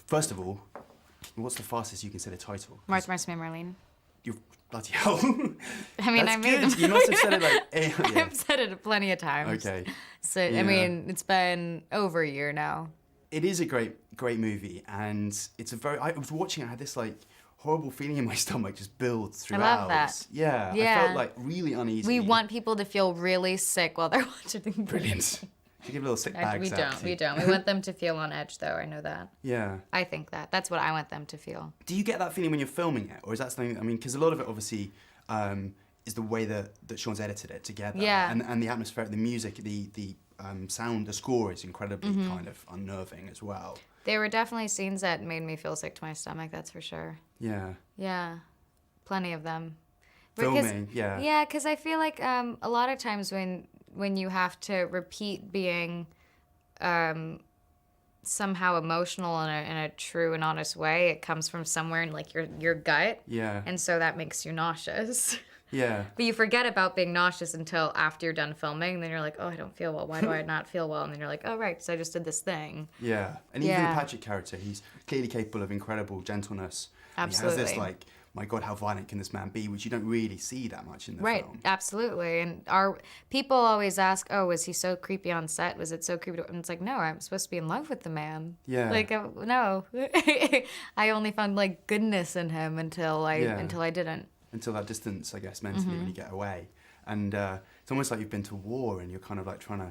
First of all, what's the fastest you can say the title? Martha Marcy May Marlene. You're bloody hell. I mean, That's I made good. them. You must have said it like... Yeah. I've said it plenty of times. Okay. So, Yeah. I mean, it's been over a year now. It is a great movie, and it's a very... I was watching it, I had this, like, horrible feeling in my stomach just build throughout. I love that. Yeah. Yeah. I felt, like, really uneasy. We want people to feel really sick while they're watching. Brilliant. You give little sick bags out. We don't. We want them to feel on edge, though. I know that. Yeah. I think that. That's what I want them to feel. Do you get that feeling when you're filming it? Or is that something... I mean, because a lot of it, obviously, is the way that Sean's edited it together. Yeah. And the atmosphere, the music, the sound, the score is incredibly kind of unnerving as well. There were definitely scenes that made me feel sick to my stomach, that's for sure. Yeah. Yeah. Plenty of them. Filming, yeah. Yeah, because I feel like a lot of times when you have to repeat being somehow emotional in a true and honest way, it comes from somewhere in like your gut. Yeah. And so that makes you nauseous. Yeah. But you forget about being nauseous until after you're done filming. And then you're like, oh, I don't feel well. Why do I not feel well? And then you're like, oh, right, because I just did this thing. Yeah. And even the Patrick character, he's clearly capable of incredible gentleness. Absolutely. And he has this, like, my God, how violent can this man be? Which you don't really see that much in the film. Right, absolutely. And our people always ask, oh, was he so creepy on set? Was it so creepy? And it's like, no, I'm supposed to be in love with the man. Yeah. Like, no. I only found, like, goodness in him until I didn't. Until that distance, I guess, mentally when you get away. And it's almost like you've been to war and you're kind of like trying to...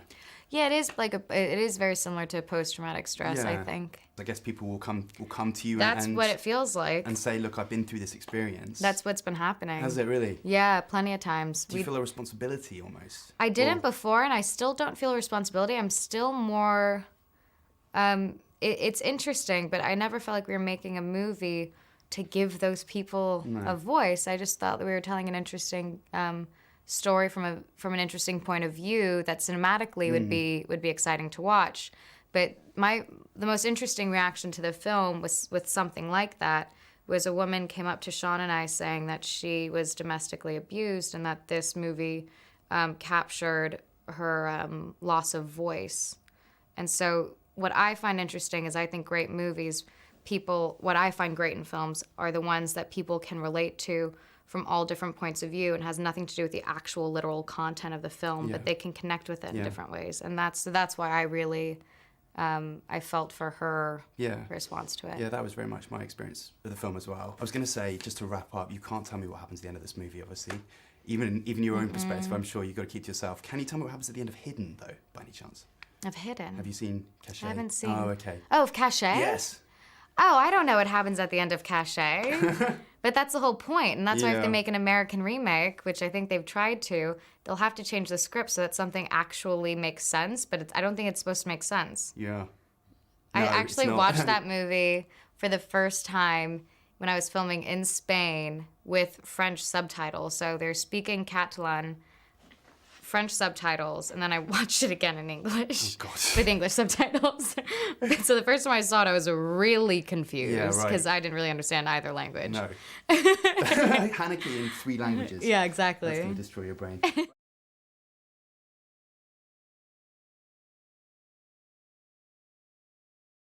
Yeah, it is like it is very similar to post-traumatic stress, I think. I guess people will come to you That's what it feels like. And say, look, I've been through this experience. That's what's been happening. Has it really? Yeah, plenty of times. Do you feel a responsibility almost? I didn't before, and I still don't feel a responsibility. I'm still more... it's interesting, but I never felt like we were making a movie to give those people a voice. I just thought that we were telling an interesting story from an interesting point of view that cinematically would be exciting to watch. But the most interesting reaction to the film was with something like that was a woman came up to Sean and I saying that she was domestically abused and that this movie captured her loss of voice. And so what I find interesting is I think great movies, what I find great in films are the ones that people can relate to from all different points of view and has nothing to do with the actual literal content of the film, but they can connect with it in different ways. And that's why I really, I felt for her response to it. Yeah, that was very much my experience with the film as well. I was going to say, just to wrap up, you can't tell me what happens at the end of this movie, obviously. Even your own perspective, I'm sure you've got to keep to yourself. Can you tell me what happens at the end of Hidden, though, by any chance? Of Hidden? Have you seen Cachet? I haven't seen. Oh, okay. Oh, of Cachet? Yes. Oh, I don't know what happens at the end of Cachet. But that's the whole point, and that's why if they make an American remake, which I think they've tried to, they'll have to change the script so that something actually makes sense, but I don't think it's supposed to make sense. Yeah. I actually watched that movie for the first time when I was filming in Spain with French subtitles. So they're speaking Catalan, French subtitles, and then I watched it again in English with English subtitles. So the first time I saw it, I was really confused because I didn't really understand either language. No. Haneke in 3 languages. Yeah, exactly. That's going to destroy your brain.